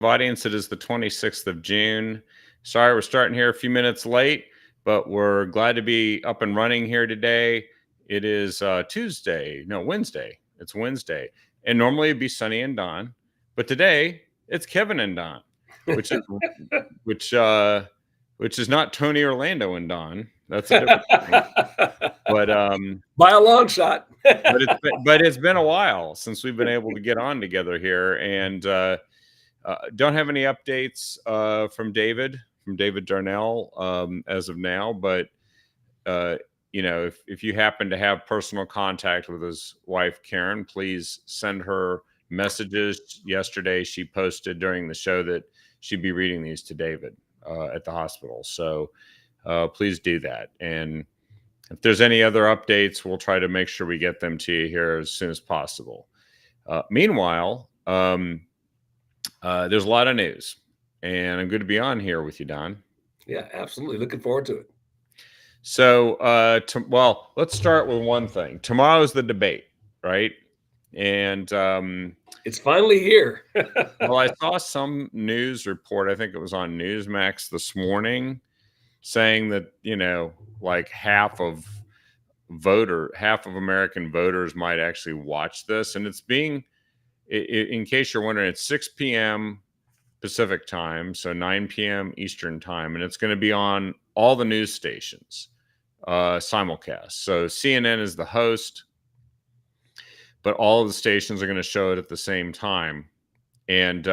Audience. It is the 26th of June. Sorry, we're starting here a few minutes late, but we're glad to be up and running here today. It is Wednesday. It's Wednesday. And normally it'd be Sunny and Don, but today it's Kevin and Don, which is which which is not Tony Orlando and Don. That's a different thing. But by a long shot. but it's been a while since we've been able to get on together here, and don't have any updates from David Darnell as of now, but if you happen to have personal contact with his wife Karen, please send her messages. Yesterday she posted during the show that she'd be reading these to David at the hospital, so please do that. And if there's any other updates, we'll try to make sure we get them to you here as soon as possible. Meanwhile, there's a lot of news, and I'm good to be on here with you, Don. Yeah, absolutely. Looking forward to it. So, let's start with one thing. Tomorrow's the debate, right? And it's finally here. Well, I saw some news report, I think it was on Newsmax this morning, saying that, like half of American voters might actually watch this. And it's being, in case you're wondering, it's 6 p.m. Pacific time, so 9 p.m. Eastern time, and it's going to be on all the news stations simulcast. So CNN is the host, but all of the stations are going to show it at the same time. And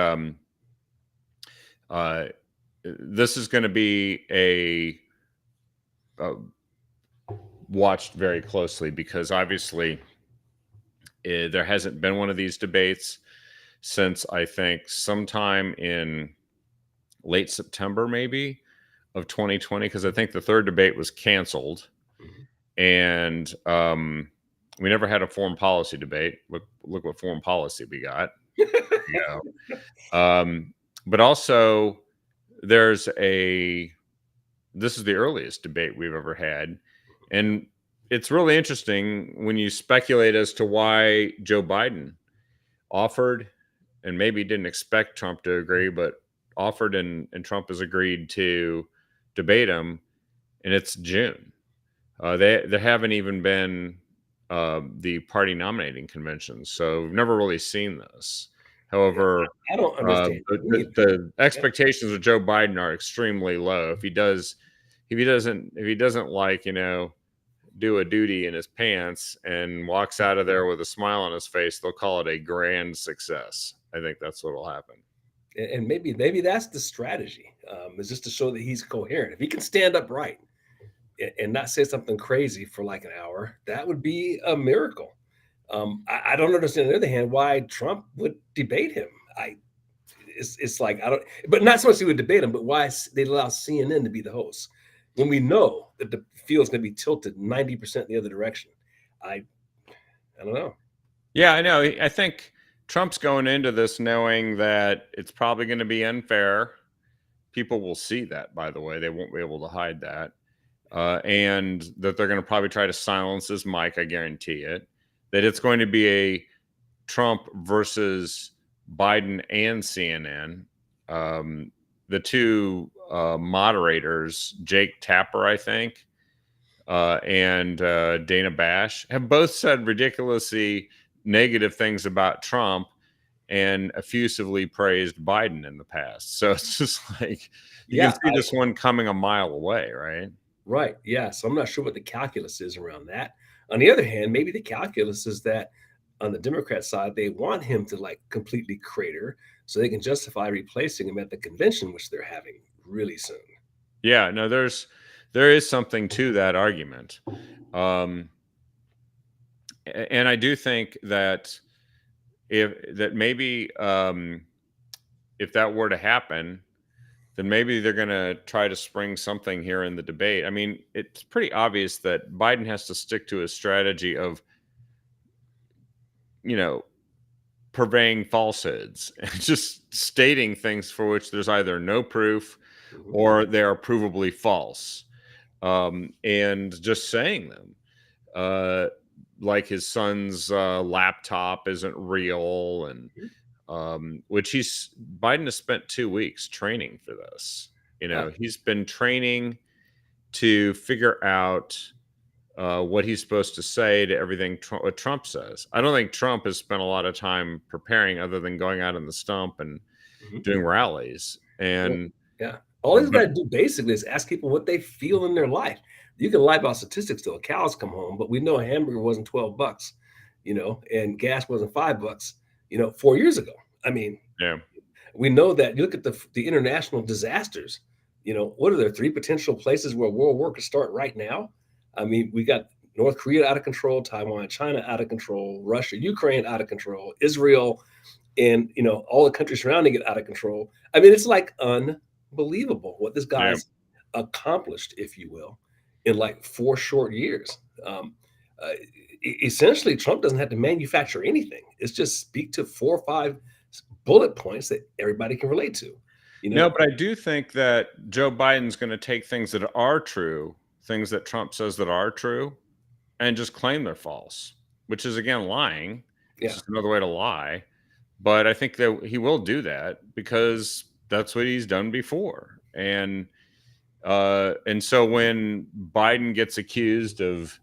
this is going to be watched very closely, because obviously there hasn't been one of these debates since, I think, sometime in late September, maybe, of 2020, because I think the third debate was canceled. And we never had a foreign policy debate. Look what foreign policy we got. But also, this is the earliest debate we've ever had. And it's really interesting when you speculate as to why Joe Biden offered, and maybe didn't expect Trump to agree, but offered, and Trump has agreed to debate him, and it's June. There haven't even been the party nominating conventions, so we've never really seen this. However, I don't understand. The expectations of Joe Biden are extremely low. If he doesn't like, do a duty in his pants and walks out of there with a smile on his face, they'll call it a grand success. I think that's what will happen. And maybe that's the strategy, is just to show that he's coherent. If he can stand upright and not say something crazy for like an hour, that would be a miracle. I don't understand, on the other hand, why Trump would debate him. It's like, I don't, but not so much he would debate him, but why they allow CNN to be the host when we know that the field's going to be tilted 90% the other direction. I don't know. Yeah, I know. I think Trump's going into this knowing that it's probably going to be unfair. People will see that, by the way. They won't be able to hide that. And that they're going to probably try to silence his mic, I guarantee it. That it's going to be a Trump versus Biden and CNN. The two moderators, Jake Tapper, I think, and Dana Bash, have both said ridiculously negative things about Trump and effusively praised Biden in the past. So it's just like, you can see this one coming a mile away, right? Right. Yeah. So I'm not sure what the calculus is around that. On the other hand, maybe the calculus is that on the Democrat side, they want him to like completely crater so they can justify replacing him at the convention, which they're having really soon. Yeah, no, there is something to that argument. And I do think that if that were to happen, then maybe they're going to try to spring something here in the debate. I mean, it's pretty obvious that Biden has to stick to his strategy of, purveying falsehoods and just stating things for which there's either no proof or they are provably false, and just saying them. Like his son's laptop isn't real, and which Biden has spent 2 weeks training for this. Yeah. He's been training to figure out what he's supposed to say to everything what Trump says. I don't think Trump has spent a lot of time preparing other than going out in the stump and Mhm. doing rallies. Yeah. And Yeah. All he's got but to do basically is ask people what they feel in their life. You can lie about statistics till the cows come home, but we know a hamburger wasn't $12, and gas wasn't $5, 4 years ago. I mean, yeah, we know that. You look at the international disasters. What are there 3 potential places where world war could start right now? I mean, we got North Korea out of control, Taiwan, China out of control, Russia, Ukraine out of control, Israel, and all the countries surrounding it out of control. I mean, it's like unbelievable what this yeah. guy's accomplished, if you will, in like 4 short years. Essentially, Trump doesn't have to manufacture anything. It's just speak to 4 or 5 bullet points that everybody can relate to. No, but I do think that Joe Biden's going to take things that are true, things that Trump says that are true, and just claim they're false, which is again lying. It's Yeah, just another way to lie. But I think that he will do that because that's what he's done before. And so when Biden gets accused of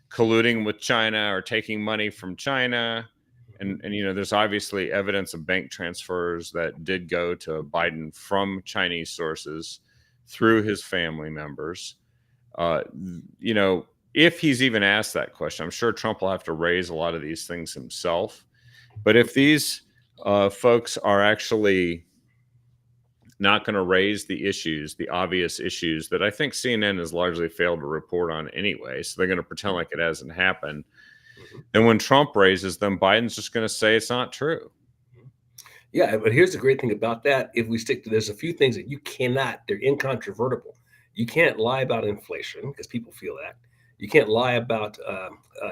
colluding with China or taking money from China, and there's obviously evidence of bank transfers that did go to Biden from Chinese sources through his family members. Uh, if he's even asked that question, I'm sure Trump will have to raise a lot of these things himself. But if these folks are actually not going to raise the obvious issues that I think CNN has largely failed to report on anyway. So they're going to pretend like it hasn't happened. mhm, And when Trump raises them, Biden's just going to say it's not true. mhm. Yeah. But here's the great thing about that. If we stick to, there's a few things that they're incontrovertible. You can't lie about inflation because people feel that. You can't lie about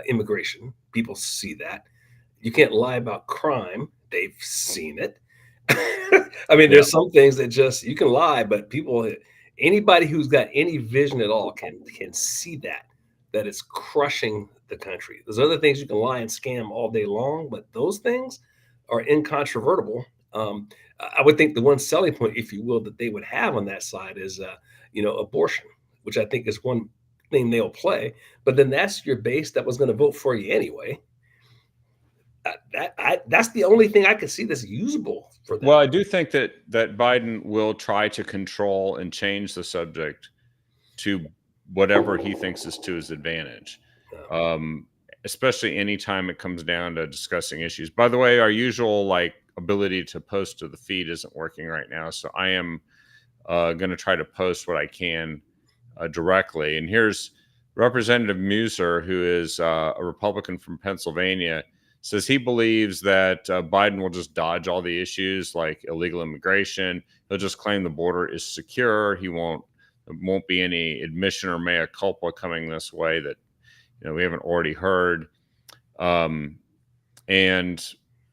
immigration. People see that. You can't lie about crime. They've seen it. I mean, Yeah. there's some things that just you can lie, but anybody who's got any vision at all can see that it's crushing the country. There's other things you can lie and scam all day long, but those things are incontrovertible. I would think the one selling point, if you will, that they would have on that side is, abortion, which I think is one thing they'll play. But then that's your base that was going to vote for you anyway. That's the only thing I can see that's usable for them. Well, I do think that Biden will try to control and change the subject to whatever he thinks is to his advantage. Uh, Um, Especially anytime it comes down to discussing issues. By the way, our usual ability to post to the feed isn't working right now, so I am going to try to post what I can directly. And here's Representative Muser, who is a Republican from Pennsylvania, says he believes that Biden will just dodge all the issues like illegal immigration. He'll just claim the border is secure. There won't be any admission or mea culpa coming this way that we haven't already heard. And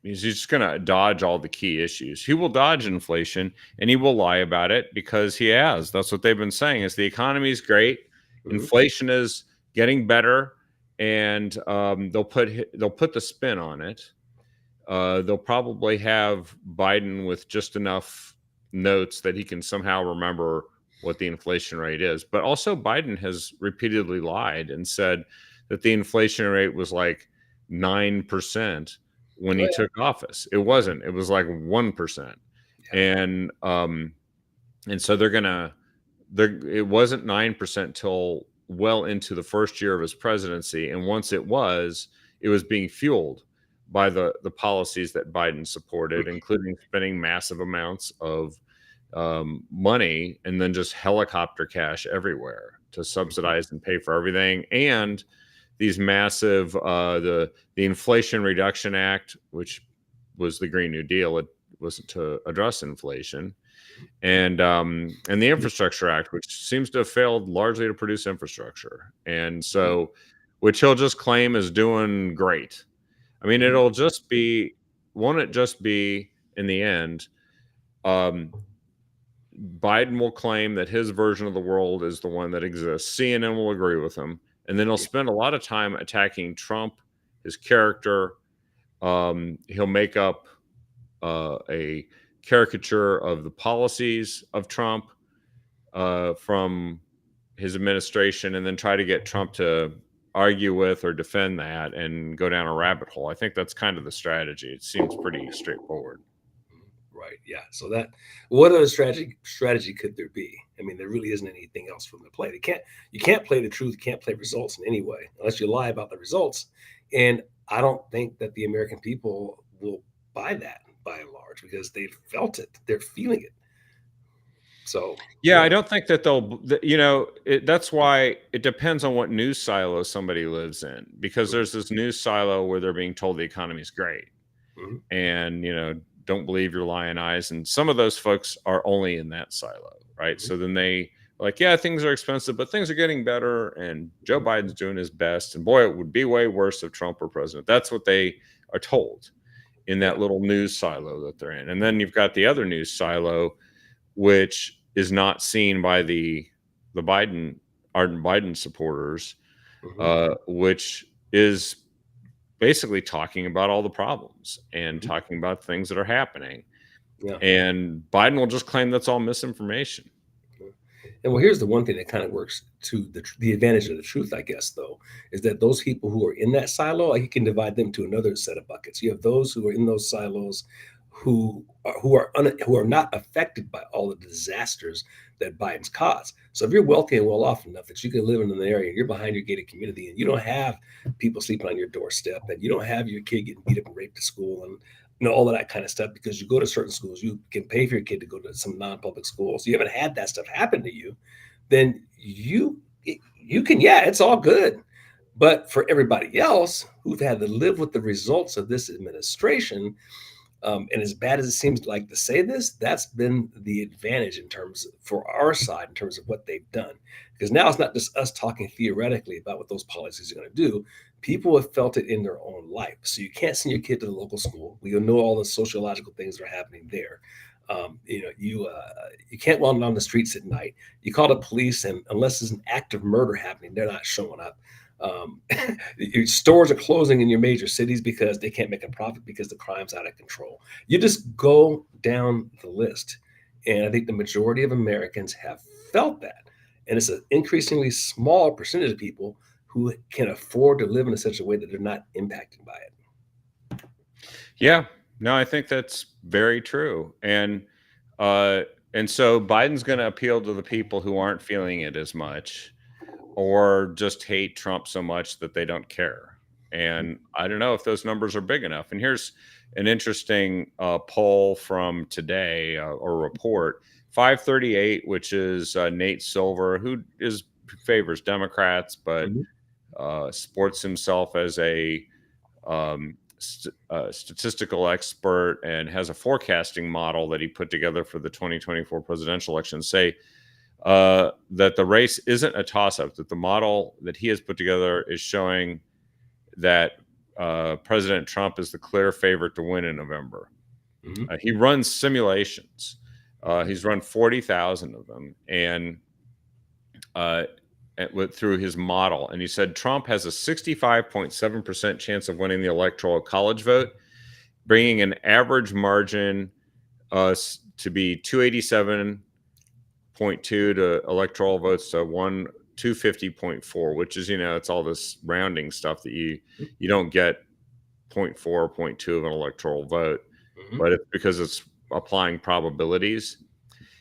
he's just going to dodge all the key issues. He will dodge inflation and he will lie about it because he has. That's what they've been saying is the economy is great. mhm. Inflation is getting better. And they'll put the spin on it. They'll probably have Biden with just enough notes that he can somehow remember what the inflation rate is. But also Biden has repeatedly lied and said that the inflation rate was like 9% when Oh he yeah. took office. It wasn't. It was like 1%. Yeah. And so it wasn't 9% till well into the first year of his presidency. And once it was being fueled by the policies that Biden supported, including spending massive amounts of money and then just helicopter cash everywhere to subsidize and pay for everything. And these massive, the Inflation Reduction Act, which was the Green New Deal, it wasn't to address inflation, and the Infrastructure Act, which seems to have failed largely to produce infrastructure, and so which he'll just claim is doing great. I mean, won't it just be in the end? Biden will claim that his version of the world is the one that exists. CNN will agree with him, and then he'll spend a lot of time attacking Trump, his character. He'll make up a caricature of the policies of Trump from his administration, and then try to get Trump to argue with or defend that and go down a rabbit hole. I think that's kind of the strategy. It seems pretty straightforward. Right. Yeah. So that, what other strategy could there be? I mean, there really isn't anything else for them to play. You can't play the truth, you can't play results in any way unless you lie about the results. And I don't think that the American people will buy that by and large because they've felt it, they're feeling it. So Yeah, I don't think that that's why it depends on what news silo somebody lives in, because there's this news silo where they're being told the economy's great mhm, and, don't believe your lying eyes. And some of those folks are only in that silo, right? mhm, So then they are like, yeah, things are expensive, but things are getting better. And Joe mhm, Biden's doing his best. And boy, it would be way worse if Trump were president. That's what they are told in yeah, that little news silo that they're in. And then you've got the other news silo, which is not seen by the ardent Biden supporters, mhm, which is basically talking about all the problems and mhm, talking about things that are happening. yeah. And Biden will just claim that's all misinformation. And well, here's the one thing that kind of works to the advantage of the truth, I guess, though, is that those people who are in that silo, you can divide them to another set of buckets. You have those who are in those silos who are not affected by all the disasters that Biden's caused. So if you're wealthy and well off enough that you can live in an area, you're behind your gated community, and you don't have people sleeping on your doorstep, and you don't have your kid getting beat up and raped at school, and all of that kind of stuff, because you go to certain schools, you can pay for your kid to go to some non-public schools. You haven't had that stuff happen to you, then you can, yeah, it's all good. But for everybody else who've had to live with the results of this administration, and as bad as it seems like to say this, that's been the advantage in terms for our side in terms of what they've done. Because now it's not just us talking theoretically about what those policies are going to do. People have felt it in their own life. So you can't send your kid to the local school. We know all the sociological things that are happening there. You can't wander down the streets at night. You call the police, and unless there's an act of murder happening, they're not showing up. Your stores are closing in your major cities because they can't make a profit because the crime's out of control. You just go down the list. And I think the majority of Americans have felt that. And it's an increasingly small percentage of people who can afford to live in such a way that they're not impacted by it. Yeah, no, I think that's very true. Uh, and so Biden's going to appeal to the people who aren't feeling it as much, or just hate Trump so much that they don't care. And I don't know if those numbers are big enough. And here's an interesting poll from today, or report. 538, which is Nate Silver, who favors Democrats, but Mhm. sports himself as a statistical expert and has a forecasting model that he put together for the 2024 presidential election, say that the race isn't a toss-up, that the model that he has put together is showing that President Trump is the clear favorite to win in November. Mhm. He runs simulations. He's run 40,000 of them, and through his model. And he said Trump has a 65.7% chance of winning the electoral college vote, bringing an average margin to be 287.2 to electoral votes to 250.4, which is, it's all this rounding stuff that you don't get 0.4 or 0.2 of an electoral vote, Mhm. but it's because it's applying probabilities.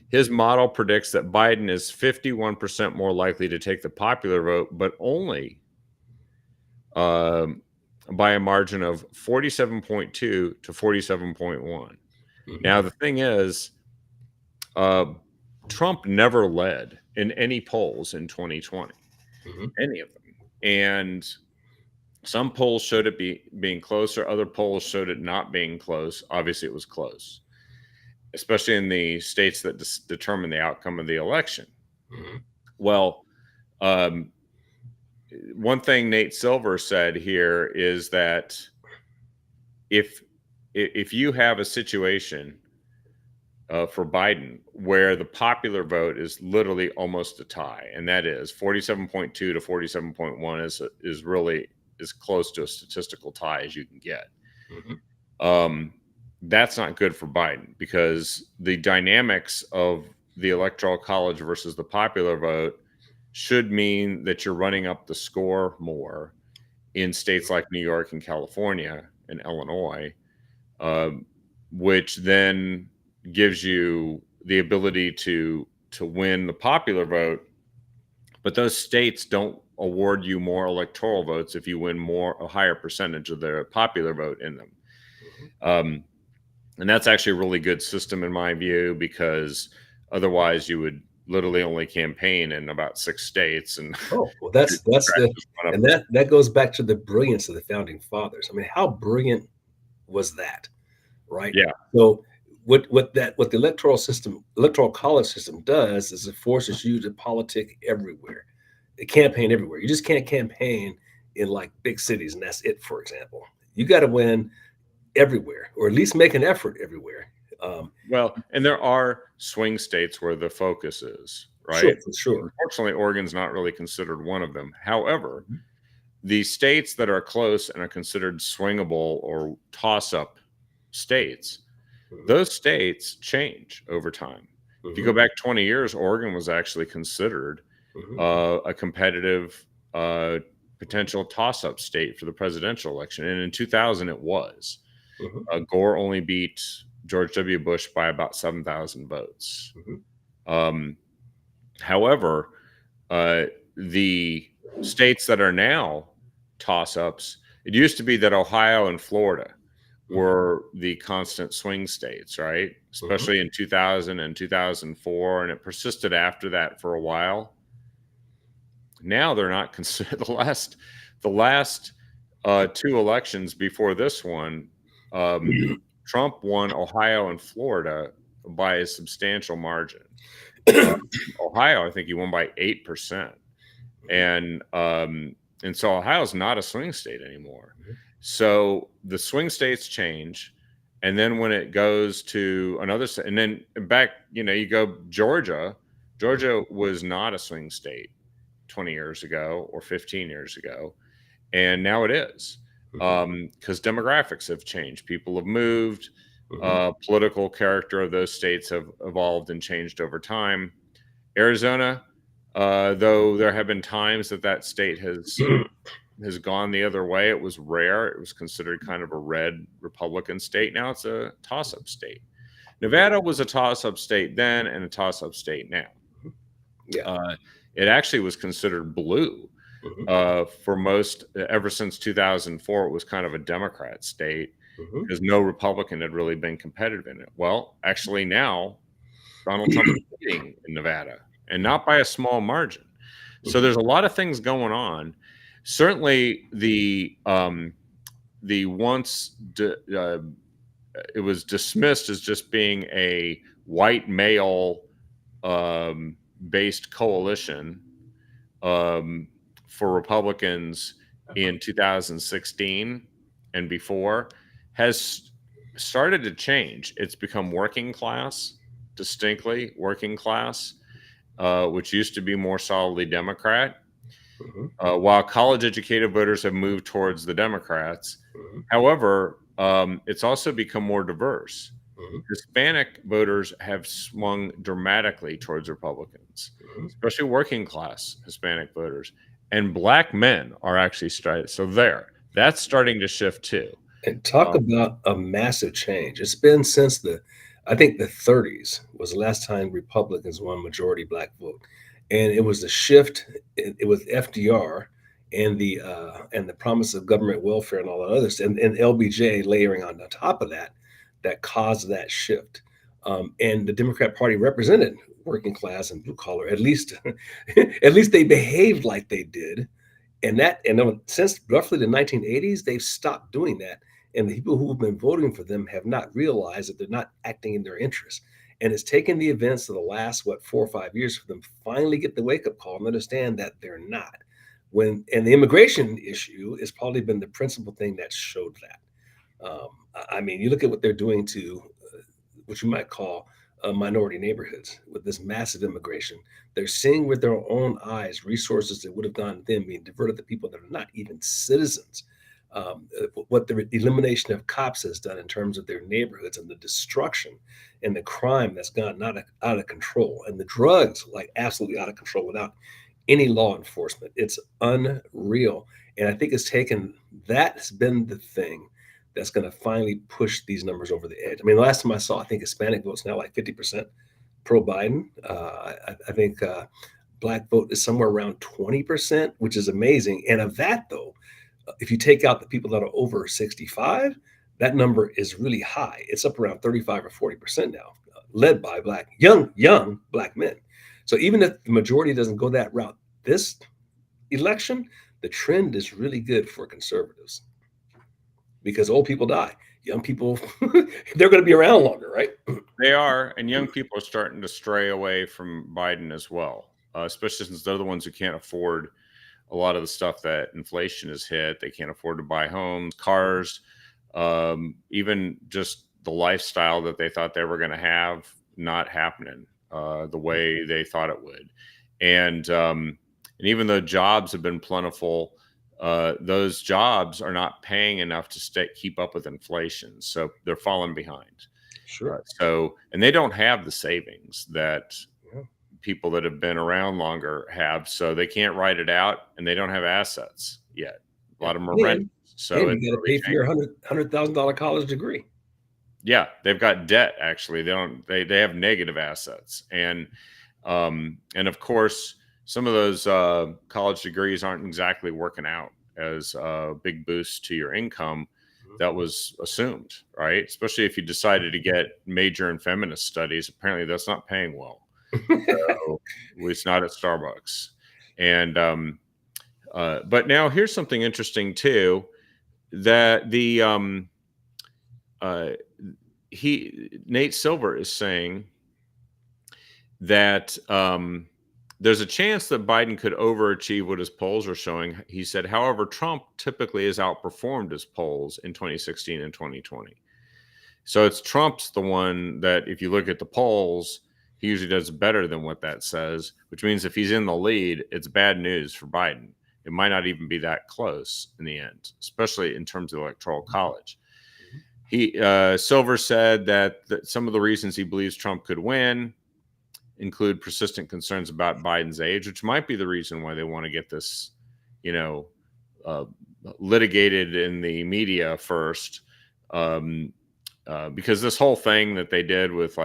His model predicts that Biden is 51% more likely to take the popular vote, but only um, by a margin of 47.2 to 47.1. Mhm. Now, the thing is, uh, Trump never led in any polls in 2020, Mhm. any of them. And some polls showed it being closer, other polls showed it not being close. Obviously, it was close, especially in the states that determine the outcome of the election. Mhm. Well, um, one thing Nate Silver said here is that if if you have a situation for Biden where the popular vote is literally almost a tie, and that is 47.2 to 47.1 is really as close to a statistical tie as you can get. Mhm. Um, that's not good for Biden because the dynamics of the electoral college versus the popular vote should mean that you're running up the score more in states like New York and California and Illinois, um, which then gives you the ability to win the popular vote. But those states don't award you more electoral votes if you win a higher percentage of the popular vote in them. Mhm. Um, and that's actually a really good system in my view, because otherwise you would literally only campaign in about 6 states and Oh, well, the that's Democrats the just run up and the that goes back to the brilliance of the founding fathers. I mean, how brilliant was that, right? yeah. So what the electoral college system does is it forces you to politic everywhere, campaign everywhere. You just can't campaign in like big cities, and that's it. For example, you got to win everywhere, or at least make an effort everywhere. Um, Well, and there are swing states where the focus is, sure, right? for sure. Unfortunately, Oregon's not really considered one of them. However, Mhm, the states that are close and are considered swingable or toss up states, mhm, those states change over time. If you mhm, go back 20 years, Oregon was actually considered mhm, a competitive potential toss up state for the presidential election. And in 2000, it was. mhm, Gore only beat George W. Bush by about 7,000 votes. mhm, Um, however, uh, the states that are now toss ups, it used to be that Ohio and Florida mhm, were the constant swing states, right? mhm. Especially in 2000 and 2004. And it persisted after that for a while. Now they're not considered the last two elections before this one. Trump won Ohio and Florida by a substantial margin. Uh, Ohio, I think he won by 8%, and so Ohio's not a swing state anymore. So the swing states change, and then when it goes to another, and then back, you go Georgia. Georgia was not a swing state 20 years ago or 15 years ago, and now it is, Mhm, because demographics have changed. People have moved. mhm, Political character of those states have evolved and changed over time. Arizona, though there have been times that state has gone the other way. It was rare. It was considered kind of a red Republican state. Now it's a toss-up state. mhm, Nevada was a toss-up state then and a toss-up state now. mhm. Yeah. Uh, it actually was considered blue Mhm, for most, ever since 2004. It was kind of a Democrat state mhm. because no Republican had really been competitive in it. Well, actually, now Donald Trump is leading in Nevada, and not by a small margin. So Mhm, there's a lot of things going on. Certainly, the once it was dismissed as just being a white male um, based coalition um, for Republicans in 2016 and before has started to change. It's become working class, distinctly working class, which used to be more solidly Democrat, mhm, while college educated voters have moved towards the Democrats. mhm, However, it's also become more diverse. mhm, Hispanic voters have swung dramatically towards Republicans, mhm. especially working class Hispanic voters. And black men are actually starting. So that's starting to shift too. And talk Um, about a massive change. It's been since I think the 30s was the last time Republicans won majority black vote, and it was the shift. It was FDR and the promise of government welfare and all that others, and LBJ layering on the top of that, that caused that shift. And the Democrat Party represented working class and blue collar. At least, at least they behaved like they did, and since roughly the 1980s, they've stopped doing that. And the people who have been voting for them have not realized that they're not acting in their interest. And it's taken the events of the last, 4 or 5 years for them to finally get the wake up call and understand that they're not. And the immigration issue has probably been the principal thing that showed that. I mean, you look at what they're doing to what you might call minority neighborhoods with this massive immigration. They're seeing with their own eyes resources that would have gone to them being diverted to people that are not even citizens. what the elimination of cops has done in terms of their neighborhoods and the destruction and the crime that's gone out of control and the drugs like absolutely out of control without any law enforcement. It's unreal. And I think it's taken that's been the thing that's going to finally push these numbers over the edge. I mean, the last time I saw, I think Hispanic votes now like 50% pro Biden. I think black vote is somewhere around 20%, which is amazing. And of that, though, if you take out the people that are over 65, that number is really high. It's up around 35 or 40% now, led by young black men. So even if the majority doesn't go that route this election, the trend is really good for conservatives because old people die. Young people, they're going to be around longer, right? They are, and young people are starting to stray away from Biden as well, especially since they're the ones who can't afford a lot of the stuff that inflation has hit. They can't afford to buy homes, cars, even just the lifestyle that they thought they were going to have not happening the way they thought it would. And even though jobs have been plentiful, those jobs are not paying enough to keep up with inflation. So they're falling behind. Sure. And they don't have the savings that Yeah. people that have been around longer have. So they can't write it out, and they don't have assets yet. A lot of them are renting. So and you got to pay for your $100,000 college degree. Yeah, they've got debt. Actually, they have negative assets, and of course, some of those college degrees aren't exactly working out as a big boost to your income that was assumed, right? Especially if you decided to get major in feminist studies. Apparently, that's not paying well. So, at least not at Starbucks. And but now here's something interesting too, that Nate Silver is saying that there's a chance that Biden could overachieve what his polls are showing. He said, however, Trump typically has outperformed his polls in 2016 and 2020. So it's Trump's the one that, if you look at the polls, he usually does better than what that says, which means if he's in the lead, it's bad news for Biden. It might not even be that close in the end, especially in terms of electoral college. Silver said that some of the reasons he believes Trump could win include persistent concerns about Biden's age, which might be the reason why they want to get this, litigated in the media first. Because this whole thing that they did with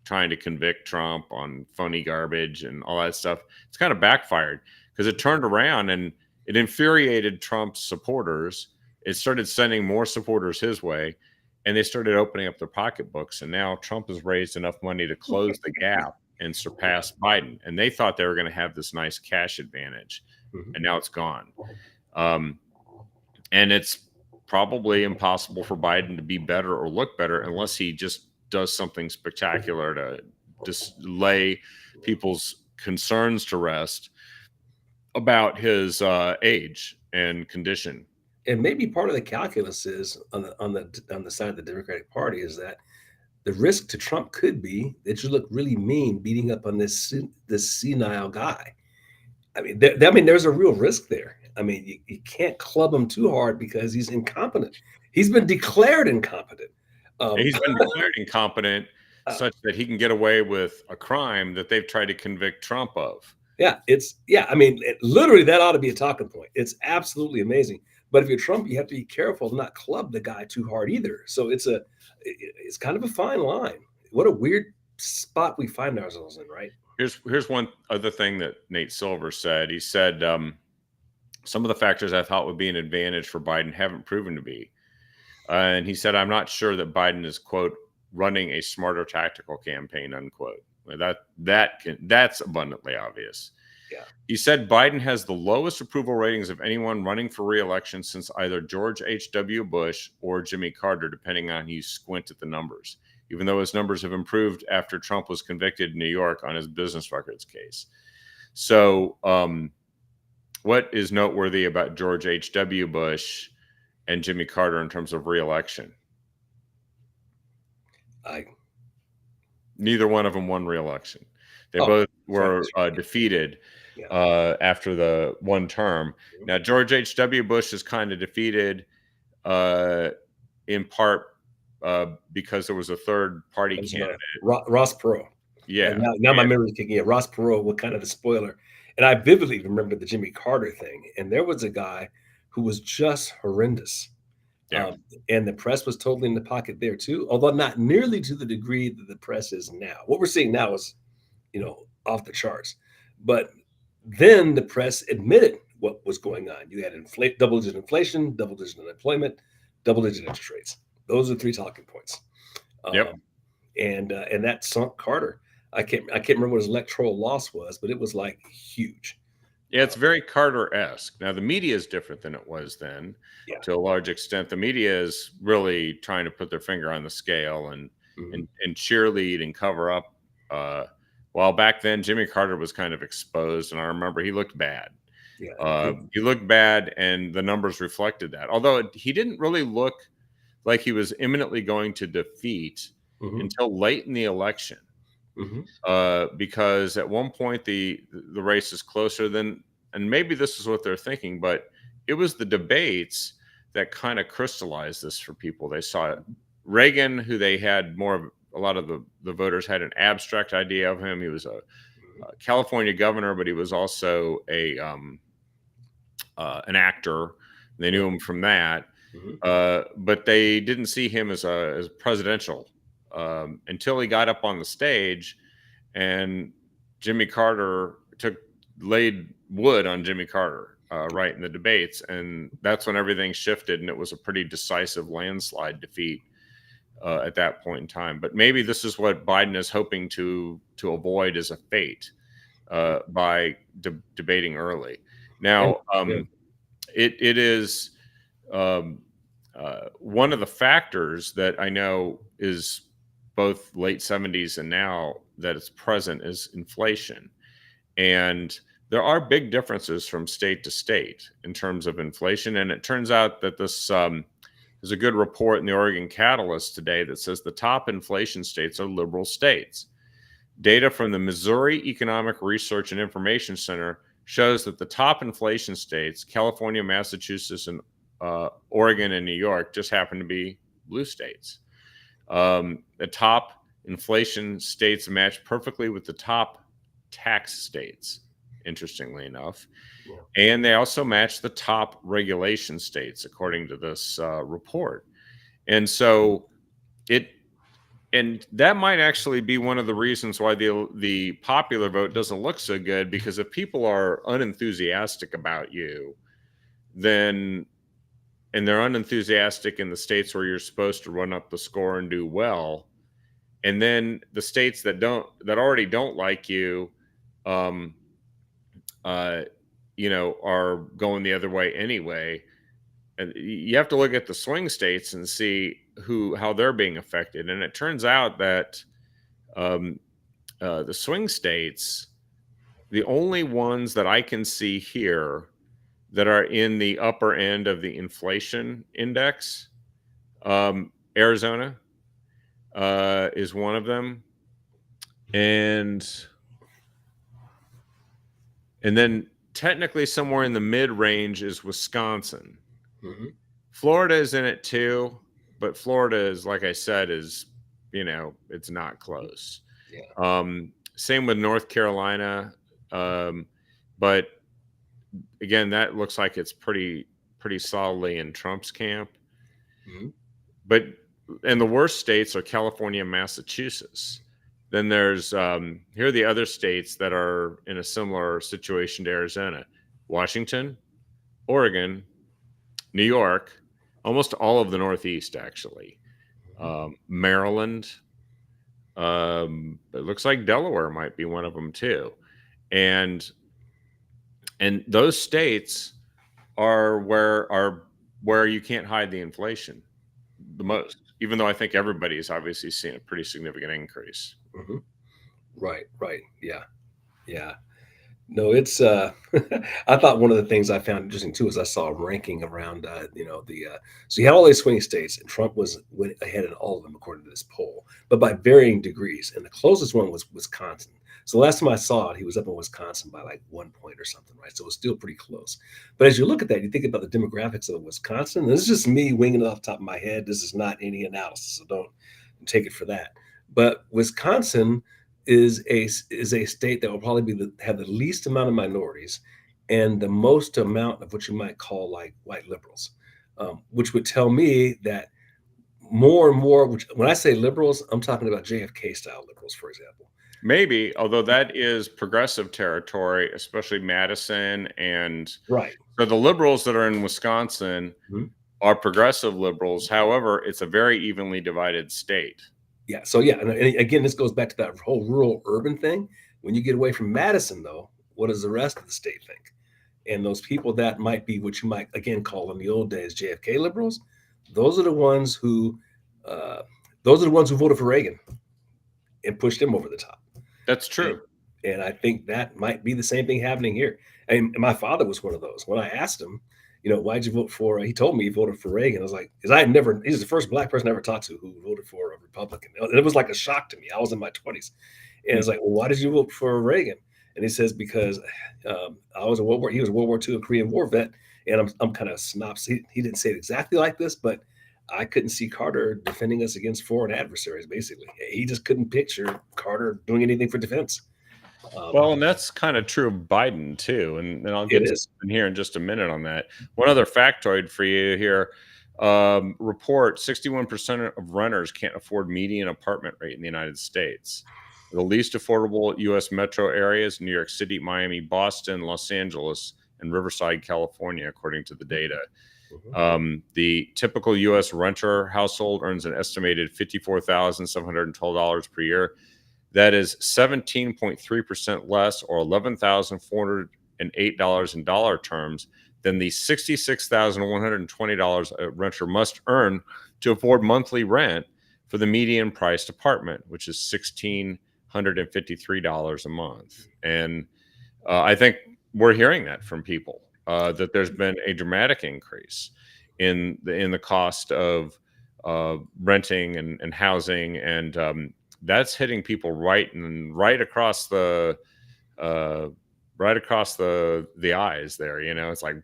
trying to convict Trump on phony garbage and all that stuff, it's kind of backfired because it turned around and it infuriated Trump's supporters. It started sending more supporters his way, and they started opening up their pocketbooks. And now Trump has raised enough money to close the gap and surpass Biden. And they thought they were going to have this nice cash advantage, and now it's gone. And it's probably impossible for Biden to be better or look better unless he just does something spectacular to just lay people's concerns to rest about his age and condition. And maybe part of the calculus is on the side of the Democratic Party is that the risk to Trump could be that you look really mean beating up on this senile guy. I mean, there's a real risk there. I mean, you can't club him too hard because he's incompetent. He's been declared incompetent. He's been declared incompetent such that he can get away with a crime that they've tried to convict Trump of. Yeah, I mean, literally that ought to be a talking point. It's absolutely amazing. But if you're Trump, you have to be careful to not club the guy too hard either. So it's kind of a fine line. What a weird spot we find ourselves in, right? Here's one other thing that Nate Silver said. He said some of the factors I thought would be an advantage for Biden haven't proven to be. And he said, I'm not sure that Biden is, quote, running a smarter tactical campaign, unquote. That's abundantly obvious. Yeah. He said Biden has the lowest approval ratings of anyone running for re-election since either George H.W. Bush or Jimmy Carter, depending on how you squint at the numbers, even though his numbers have improved after Trump was convicted in New York on his business records case. So what is noteworthy about George H.W. Bush and Jimmy Carter in terms of re-election? Neither one of them won re-election. They both were defeated. Yeah. after the one term. Mhm. Now, George H.W. Bush is kind of defeated uh, in part because there was a third party That was candidate. Ross Perot. Yeah. Now my memory's kicking in. Ross Perot was kind of the spoiler, and I vividly remember the Jimmy Carter thing. And there was a guy who was just horrendous, Yeah. and the press was totally in the pocket there too, although not nearly to the degree that the press is now. What we're seeing now is, off the charts. But then the press admitted what was going on. You had double-digit inflation, double-digit unemployment, double-digit interest rates. Those are three talking points. Yep. And that sunk Carter. I can't remember what his electoral loss was, but it was like huge. Yeah, it's very Carter-esque. Now, the media is different than it was then Yeah. to a large extent. The media is really trying to put their finger on the scale and Mhm. and cheerlead and cover up. Uh, while back then, Jimmy Carter was kind of exposed, and I remember he looked bad. Yeah. He looked bad, and the numbers reflected that. Although he didn't really look like he was imminently going to defeat Mhm. until late in the election. Mhm. Because at one point the race is closer than, and maybe this is what they're thinking, but it was the debates that kind of crystallized this for people. They saw Reagan, who they had more of a lot of the voters had an abstract idea of him. He was a California governor, but he was also an actor. They knew Yeah. him from that, Mhm. but they didn't see him as presidential until he got up on the stage, and Jimmy Carter laid wood on Jimmy Carter right in the debates, and that's when everything shifted, and it was a pretty decisive landslide defeat at that point in time. But maybe this is what Biden is hoping to avoid as a fate by debating early. And Now, yeah. it is one of the factors that I know is both late 70s and now that it's present is inflation. And there are big differences from state to state in terms of inflation. And it turns out that there's a good report in the Oregon Catalyst today that says the top inflation states are liberal states. Data from the Missouri Economic Research and Information Center shows that the top inflation states, California, Massachusetts, and Oregon and New York, just happen to be blue states. The top inflation states match perfectly with the top tax states, interestingly enough. Yeah. And they also match the top regulation states, according to this report. And so it, and that might actually be one of the reasons why the popular vote doesn't look so good, because if people are unenthusiastic about you, then, and they're unenthusiastic in the states where you're supposed to run up the score and do well, and then the states that already don't like you, um uh are going the other way anyway. And you have to look at the swing states and see how they're being affected. And it turns out that um the swing states, the only ones that I can see here that are in the upper end of the inflation index, Arizona is one of them, and then technically somewhere in the mid range is Wisconsin. Mhm. Florida is in it too, but Florida is, like I said, is, it's not close. Yeah. Same with North Carolina, um, but again, that looks like it's pretty solidly in Trump's camp. Mhm. But and the worst states are California and Massachusetts. Then there's here are the other states that are in a similar situation to Arizona: Washington, Oregon, New York, almost all of the Northeast, actually, Mhm. Maryland. It looks like Delaware might be one of them too, and those states are where you can't hide the inflation the most. Even though I think everybody's obviously seen a pretty significant increase. Mhm. Right. Right. Yeah. Yeah. No, it's I thought one of the things I found interesting too is I saw a ranking around so you had all these swing states and Trump went ahead in all of them according to this poll, but by varying degrees. And the closest one was Wisconsin. So last time I saw it, he was up in Wisconsin by like 1 point or something, right? So it was still pretty close. But as you look at that, you think about the demographics of Wisconsin. And this is just me winging it off the top of my head. This is not any analysis, so don't take it for that. But Wisconsin is a state that will probably have the least amount of minorities and the most amount of what you might call like white liberals, which would tell me that more and more. Which when I say liberals, I'm talking about JFK style liberals, for example. Maybe, although that is progressive territory, especially Madison. And Right. so the liberals that are in Wisconsin Mhm. are progressive liberals. However, it's a very evenly divided state. Yeah. So yeah, and again, this goes back to that whole rural urban thing. When you get away from Madison, though, what does the rest of the state think? And those people that might be what you might again call in the old days JFK liberals, those are the ones who uh, voted for Reagan and pushed him over the top. That's And true. and I think that might be the same thing happening here. And my father was one of those. When I asked him, why'd you vote for? He told me he voted for Reagan. I was like, because I had never. He was the first black person I ever talked to who voted for a Republican. And it was like a shock to me. I was in my 20s, and it's like, well, why did you vote for Reagan? And he says because I was a World War. He was a World War II, a Korean War vet, and I'm kind of snobs. He didn't say it exactly like this, but I couldn't see Carter defending us against foreign adversaries. Basically, he just couldn't picture Carter doing anything for defense. Um, Well, and that's kind of true of Biden too. And I'll it get to is. in here in just a minute on that. One other factoid for you here. Report 61% of renters can't afford median apartment rate in the United States. The least affordable U.S. metro areas: New York City, Miami, Boston, Los Angeles, and Riverside, California, according to the data. Mhm. The typical U.S. renter household earns an estimated $54,712 per year. That is 17.3% less, or $11,408 in dollar terms, than the $66,120 a renter must earn to afford monthly rent for the median priced apartment, which is $1,653 a month. And I think we're hearing that from people, that there's been a dramatic increase in the cost of renting and housing, and that's hitting people uh, right across the eyes there. It's like,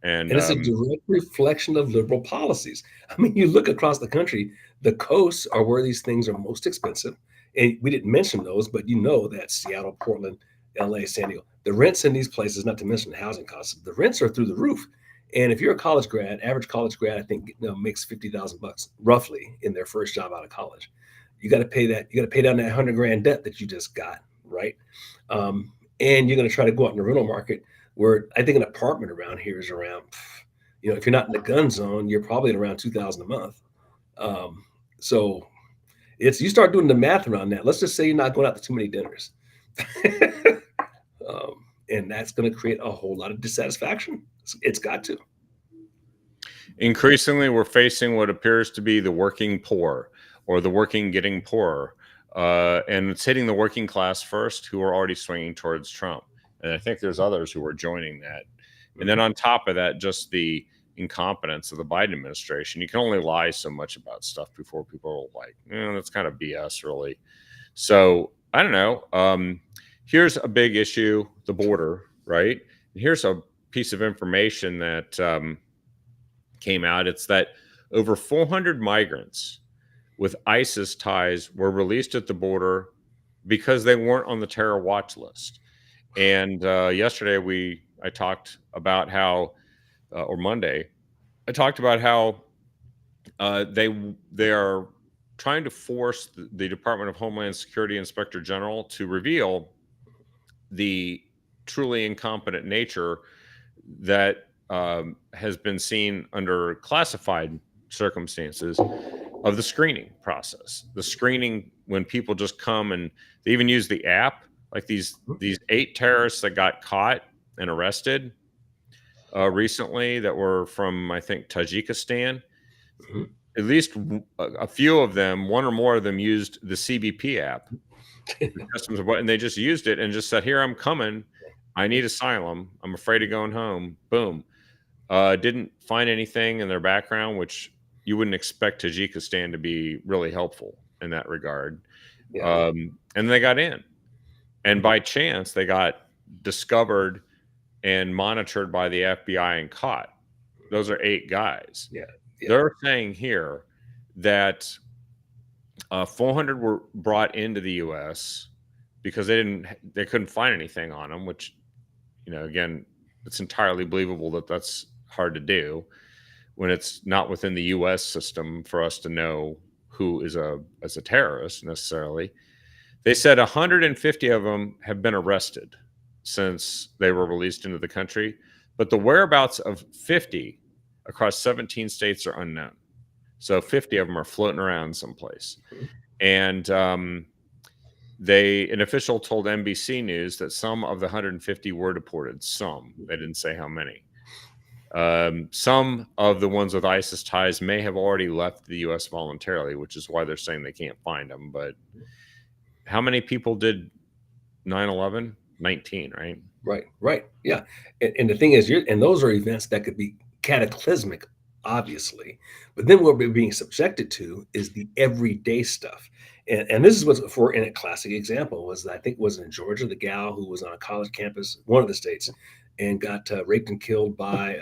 and And it's a direct reflection of liberal policies. I mean, you look across the country, the coasts are where these things are most expensive. And we didn't mention those, but you know that Seattle, Portland, LA, San Diego, the rents in these places, not to mention the housing costs, the rents are through the roof. And if you're a college grad, average college grad, I think makes 50,000 bucks roughly in their first job out of college. You got to pay that. You got to pay down that 100 grand debt that you just got, right? Um, and you're going to try to go out in the rental market where I think an apartment around here is around, if you're not in the gun zone, you're probably at around 2,000 a month. Um, so it's you start doing the math around that. Let's just say you're not going out to too many dinners, and that's going to create a whole lot of dissatisfaction. It's got to. increasingly, we're facing what appears to be the working poor, or the working getting poorer. And it's hitting the working class first, who are already swinging towards Trump. And I think there's others who are joining that. And then Mhm. on top of that, just the incompetence of the Biden administration. You can only lie so much about stuff before people are like, that's kind of BS, really. So I don't know. Here's a big issue: the border, right? And here's a piece of information that came out. It's that over 400 migrants with ISIS ties were released at the border because they weren't on the terror watch list. And yesterday I talked about how, or Monday, I talked about how they are trying to force the Department of Homeland Security Inspector General to reveal the truly incompetent nature that has been seen under classified circumstances of the screening process. The screening, when people just come, and they even use the app, like these 8 terrorists that got caught and arrested recently, that were from, I think, Tajikistan. Mhm. At least a few of them, one or more of them, used the CBP app, the Customs and they just used it and just said, "Here I'm coming," I need asylum. I'm afraid of going home. Boom. Didn't find anything in their background, which you wouldn't expect Tajikistan to be really helpful in that regard. Yeah. And they got in. And by chance, they got discovered and monitored by the FBI and caught. Those are 8 guys. Yeah. Yeah. They're saying here that 400 were brought into the U.S. because they couldn't find anything on them, which, again, it's entirely believable that that's hard to do when it's not within the U.S. system for us to know who is as a terrorist necessarily. They said 150 of them have been arrested since they were released into the country, but the whereabouts of 50 across 17 states are unknown. So 50 of them are floating around someplace. And an official told NBC News that some of the 150 were deported. Some, they didn't say how many. Some of the ones with ISIS ties may have already left the U.S. voluntarily, which is why they're saying they can't find them. But how many people did 9/11? 19, right? Right. Yeah. And the thing is, those are events that could be cataclysmic, obviously. But then what we're being subjected to is the everyday stuff. And this is what's for in a classic example was I think was in Georgia, the gal who was on a college campus, one of the states, and got raped and killed by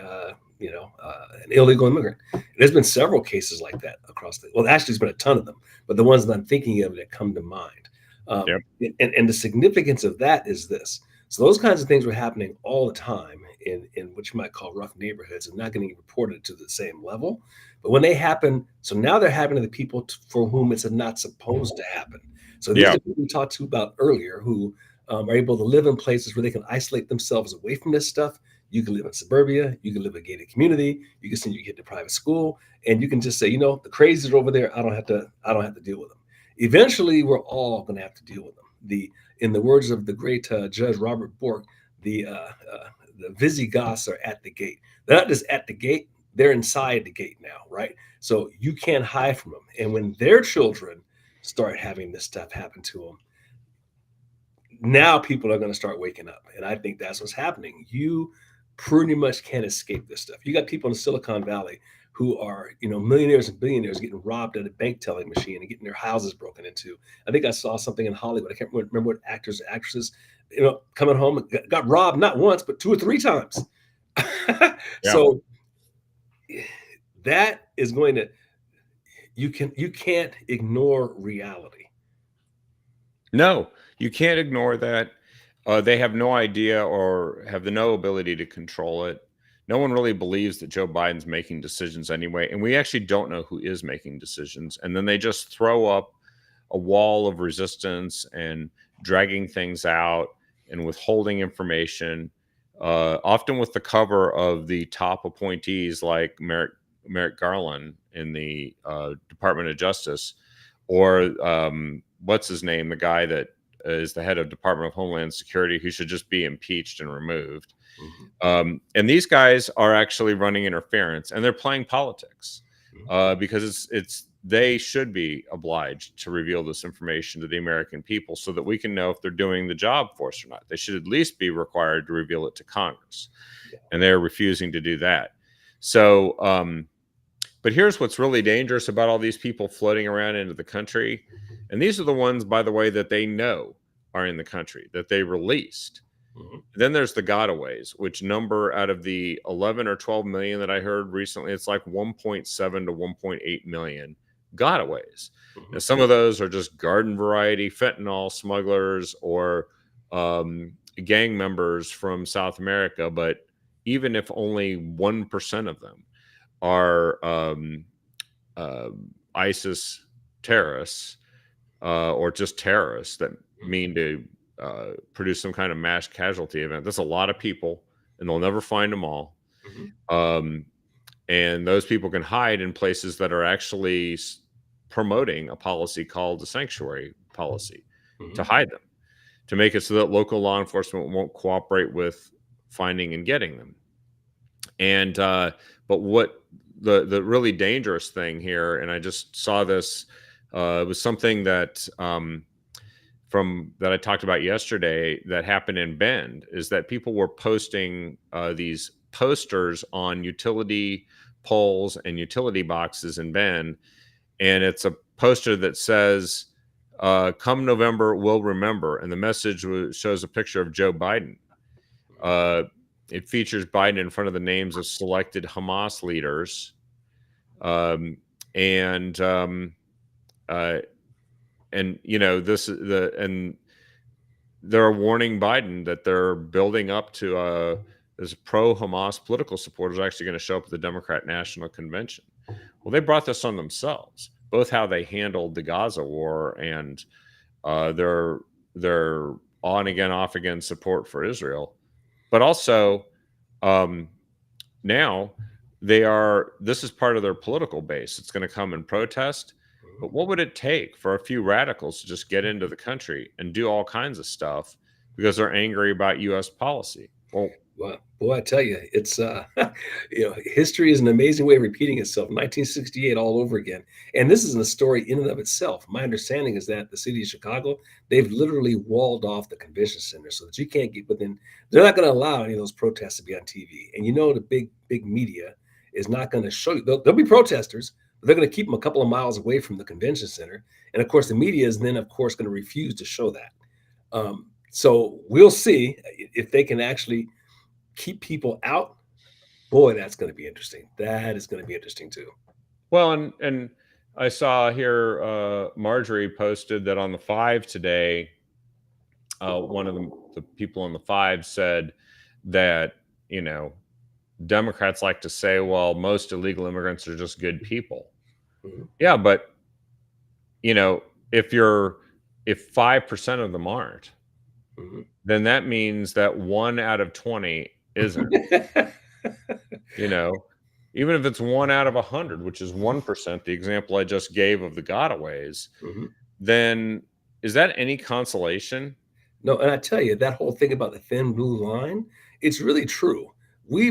an illegal immigrant. There's been several cases like that across well, actually, there's been a ton of them, but the ones that I'm thinking of that come to mind. Yep. And the significance of that is this. So those kinds of things were happening all the time in what you might call rough neighborhoods and not getting reported to the same level. But when they happen, so now they're happening to the people for whom it's not supposed to happen. So these Yeah. are people we talked to about earlier who are able to live in places where they can isolate themselves away from this stuff. You can live in suburbia, you can live in a gated community, you can send your kid to private school, and you can just say, the crazies are over there. I don't have to deal with them. Eventually, we're all going to have to deal with them. In the words of the great Judge Robert Bork, the Visigoths are at the gate. They're not just at the gate; they're inside the gate now, right? So you can't hide from them. And when their children start having this stuff happen to them, now people are going to start waking up. And I think that's what's happening. You pretty much can't escape this stuff. You got people in Silicon Valley who are, millionaires and billionaires getting robbed at a bank telling machine and getting their houses broken into. I think I saw something in Hollywood. I can't remember what actors and actresses, coming home and got robbed not once, but 2 or 3 times. Yeah. So that is going to, you can't ignore reality. No, you can't ignore that. They have no idea or have no ability to control it. No one really believes that Joe Biden's making decisions anyway. And we actually don't know who is making decisions. And then they just throw up a wall of resistance and dragging things out and withholding information, often with the cover of the top appointees like Merrick Garland in the Department of Justice, or what's his name, the guy that is the head of Department of Homeland Security, who should just be impeached and removed. And these guys are actually running interference, and they're playing politics because they should be obliged to reveal this information to the American people so that we can know if they're doing the job for us or not. They should at least be required to reveal it to Congress, and they're refusing to do that. So, but here's what's really dangerous about all these people floating around into the country. And these are the ones, by the way, that they know are in the country, that they released. Then there's the gotaways, which number out of the 11 or 12 million that I heard recently, it's like 1.7 to 1.8 million gotaways. Now, some of those are just garden variety fentanyl smugglers or gang members from South America. But even if only 1% of them are ISIS terrorists or just terrorists that mean to produce some kind of mass casualty event. That's a lot of people, and they'll never find them all. And those people can hide in places that are actually promoting a policy called the sanctuary policy to hide them, to make it so that local law enforcement won't cooperate with finding and getting them. And but what the really dangerous thing here, and I just saw this, was something that from that I talked about yesterday that happened in Bend is that people were posting these posters on utility poles and utility boxes in Bend, and it's a poster that says, "Come November, we'll remember," and the message shows a picture of Joe Biden. Uh, it features Biden in front of the names of selected Hamas leaders, um, and uh, this the and they're warning Biden that they're building up to this pro-Hamas political supporters are actually going to show up at the Democrat National Convention. Well, they brought this on themselves, both how they handled the Gaza war and their on again, off again support for Israel, but also um, now this is part of their political base. It's going to come and protest. But what would it take for a few radicals to just get into the country and do all kinds of stuff because they're angry about U.S. policy? Well, boy, I tell you, it's history is an amazing way of repeating itself. 1968 all over again, and this isn't a story in and of itself. My understanding is that the city of Chicago, they've literally walled off the convention center so that you can't get within. They're not going to allow any of those protests to be on TV, and the big media is not going to show you. There'll be protesters, but they're going to keep them a couple of miles away from the convention center, and of course, the media is then, of course, going to refuse to show that. So we'll see if they can actually keep people out. Boy, that's going to be interesting. That is going to be interesting too. Well, and I saw here Marjorie posted that on the 5 today, one of the people on the 5 said that Democrats like to say, well, most illegal immigrants are just good people. Mm-hmm. Yeah, but if 5% of them aren't, mm-hmm. then that means that 1 out of 20 isn't. Even if it's 1 out of 100, which is 1%, the example I just gave of the gotaways, mm-hmm. then is that any consolation? No, and I tell you, that whole thing about the thin blue line, it's really true. A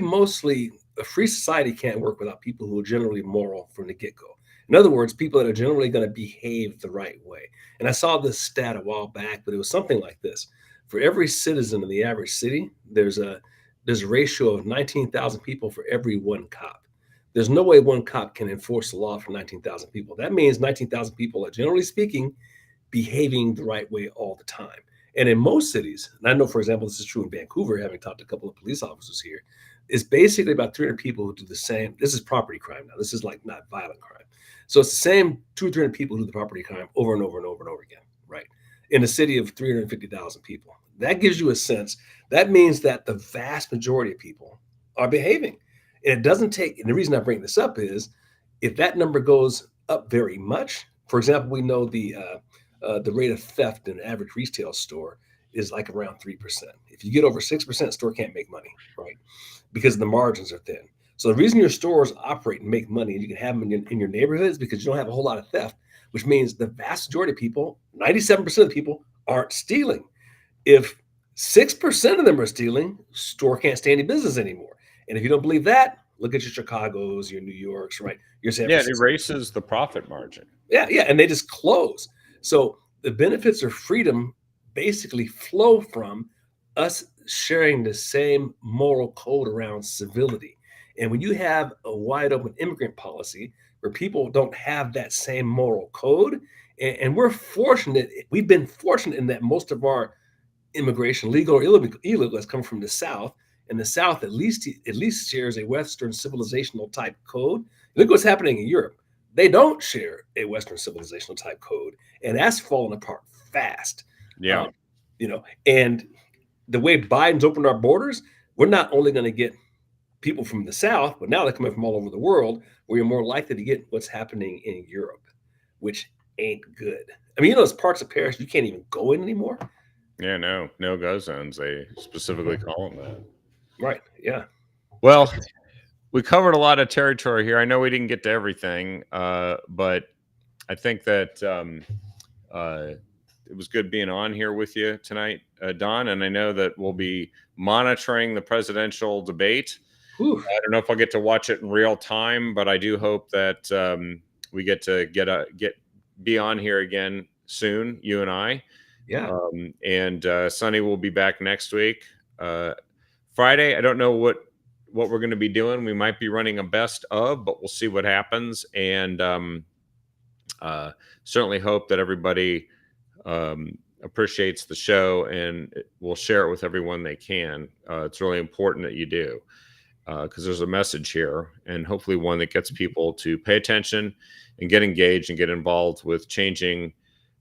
free society can't work without people who are generally moral from the get-go. In other words, people that are generally going to behave the right way. And I saw this stat a while back, but it was something like this. For every citizen in the average city, there's a ratio of 19,000 people for every 1 cop. There's no way 1 cop can enforce the law for 19,000 people. That means 19,000 people are, generally speaking, behaving the right way all the time. And in most cities, and I know, for example, this is true in Vancouver, having talked to a couple of police officers here, it's basically about 300 people who do the same. This is property crime now. This is like not violent crime. So it's the same 200 or 300 people who do the property crime over and over and over and over again, right? In a city of 350,000 people. That gives you a sense. That means that the vast majority of people are behaving. And it doesn't take, and the reason I bring this up is if that number goes up very much, for example, we know the rate of theft in an average retail store is like around 3%. If you get over 6%, the store can't make money, right? Because the margins are thin. So the reason your stores operate and make money and you can have them in your neighborhood is because you don't have a whole lot of theft, which means the vast majority of people, 97% of the people, aren't stealing. If 6% of them are stealing, store can't stay in business anymore. And if you don't believe that, look at your Chicago's, your New York's, right? Your San Francisco. It erases the profit margin. Yeah, and they just close. So the benefits of freedom basically flow from us sharing the same moral code around civility. And when you have a wide open immigrant policy where people don't have that same moral code, and we've been fortunate in that most of our immigration, legal or illegal, has come from the South. And the South at least shares a Western civilizational type code. Look what's happening in Europe. They don't share a Western civilizational type code, and that's falling apart fast. Yeah. And the way Biden's opened our borders, we're not only going to get people from the South, but now they're coming from all over the world, where you're more likely to get what's happening in Europe, which ain't good. I mean, there's parts of Paris you can't even go in anymore. Yeah, no-go zones. They specifically call them that. Right. Yeah. Well, we covered a lot of territory here. I know we didn't get to everything, but I think that it was good being on here with you tonight, Don. And I know that we'll be monitoring the presidential debate. Whew. I don't know if I'll get to watch it in real time, but I do hope that we get to be on here again soon, you and I. Yeah. And Sonny will be back next week. Friday, I don't know what we're going to be doing. We might be running a best of, but we'll see what happens. And certainly hope that everybody appreciates the show and will share it with everyone they can. It's really important that you do, because there's a message here, and hopefully one that gets people to pay attention and get engaged and get involved with changing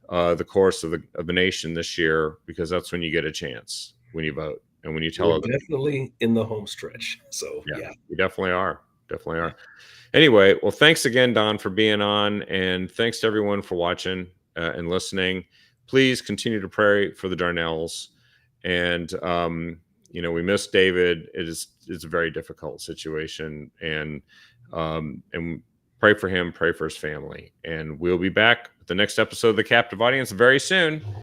the course of the nation this year, because that's when you get a chance, when you vote and when you tell We're us. definitely in the home stretch. So yeah. You definitely are. Definitely are. Anyway, well, thanks again, Don, for being on, and thanks to everyone for watching and listening. Please continue to pray for the Darnells, and we miss David. It's a very difficult situation, and pray for him, pray for his family, and we'll be back with the next episode of The Captive Audience very soon.